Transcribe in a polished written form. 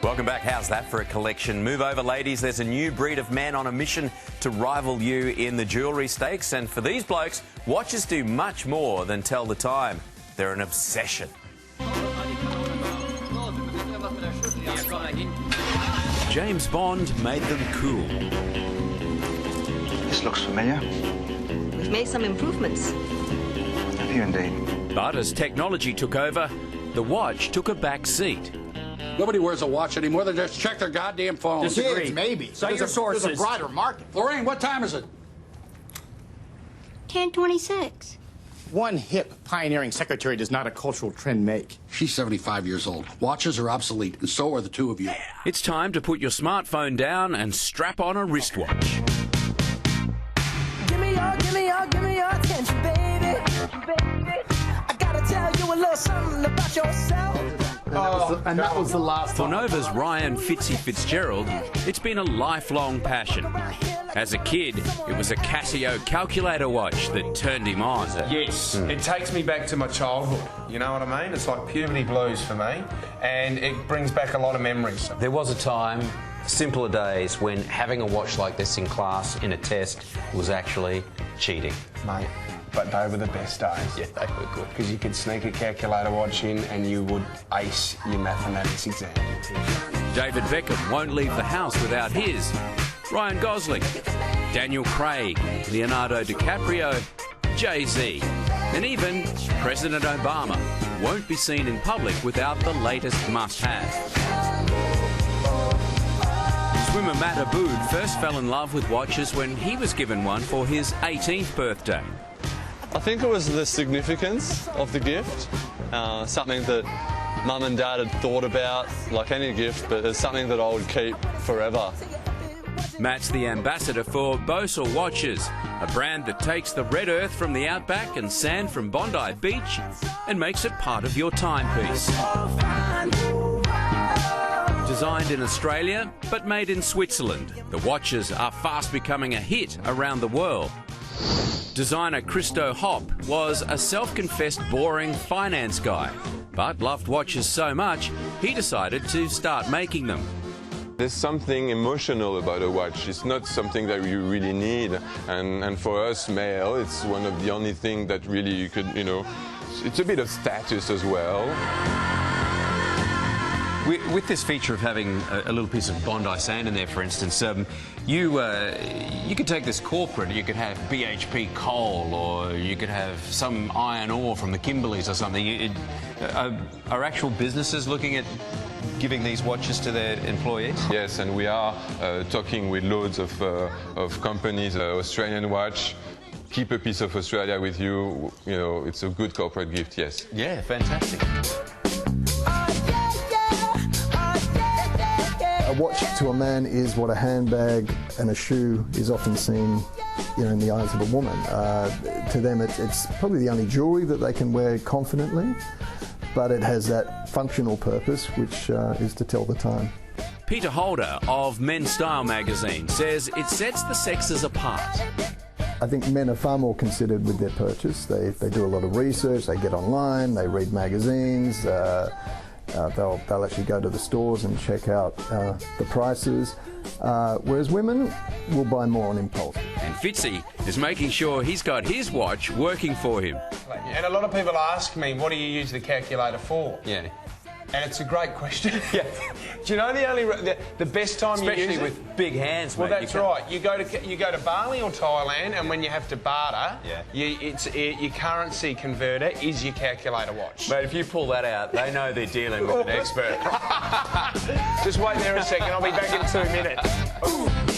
Welcome back. How's that for a collection? Move over, ladies. There's a new breed of men on a mission to rival you in the jewellery stakes. And for these blokes, watches do much more than tell the time. They're an obsession. James Bond made them cool. This looks familiar. We've made some improvements. Have you indeed? But as technology took over, the watch took a back seat. Nobody wears a watch anymore. They just check their goddamn phone. Disagree. Maybe. So your sources. There's a broader market. Lorraine, what time is it? 10:26. One hip, pioneering secretary does not a cultural trend make. She's 75 years old. Watches are obsolete, and so are the two of you. It's time to put your smartphone down and strap on a wristwatch. Give me your attention, baby. I gotta tell you a little something about yourself. And that was the last For time. Nova's Ryan Fitzy Fitzgerald, it's been a lifelong passion. As a kid, it was a Casio calculator watch that turned him on. Yes, it takes me back to my childhood, you know what I mean? It's like puberty blues for me, and it brings back a lot of memories. There was a time, simpler days, when having a watch like this in class, in a test, was actually cheating. Mate, but they were the best days. Yeah, they were good. Because you could sneak a calculator watch in and you would ace your mathematics exam. David Beckham won't leave the house without his. Ryan Gosling, Daniel Craig, Leonardo DiCaprio, Jay-Z, and even President Obama won't be seen in public without the latest must-have. Swimmer Matt Abood first fell in love with watches when he was given one for his 18th birthday. I think it was the significance of the gift, something that Mum and Dad had thought about, like any gift, but it's something that I would keep forever. Matt's the ambassador for Bausele watches, a brand that takes the red earth from the outback and sand from Bondi Beach and makes it part of your timepiece. Designed in Australia, but made in Switzerland, the watches are fast becoming a hit around the world. Designer Christophe Hoppe was a self-confessed boring finance guy, but loved watches so much, he decided to start making them. There's something emotional about a watch. It's not something that you really need. And for us, male, it's one of the only things that really you could, it's a bit of status as well. With this feature of having a little piece of Bondi sand in there, for instance, you could take this corporate, you could have BHP coal, or you could have some iron ore from the Kimberleys or something. Are actual businesses looking at giving these watches to their employees? Yes, and we are talking with loads of companies. Australian watch, keep a piece of Australia with you. It's a good corporate gift, yes. Yeah, fantastic. A watch to a man is what a handbag and a shoe is often seen, in the eyes of a woman. To them, it's probably the only jewellery that they can wear confidently, but it has that functional purpose, which is to tell the time. Peter Holder of Men's Style magazine says it sets the sexes apart. I think men are far more considered with their purchase. They do a lot of research, they get online, they read magazines, they'll actually go to the stores and check out the prices, whereas women will buy more on impulse. And Fitzy is making sure he's got his watch working for him. And a lot of people ask me, what do you use the calculator for? Yeah. And it's a great question. Yeah. Do you know the best time you use it? Especially with big hands, Well, mate. that's right. You go to Bali or Thailand, and when you have to barter, your currency converter is your calculator watch. Mate, if you pull that out, they know they're dealing with an expert. Just wait there a second. I'll be back in 2 minutes.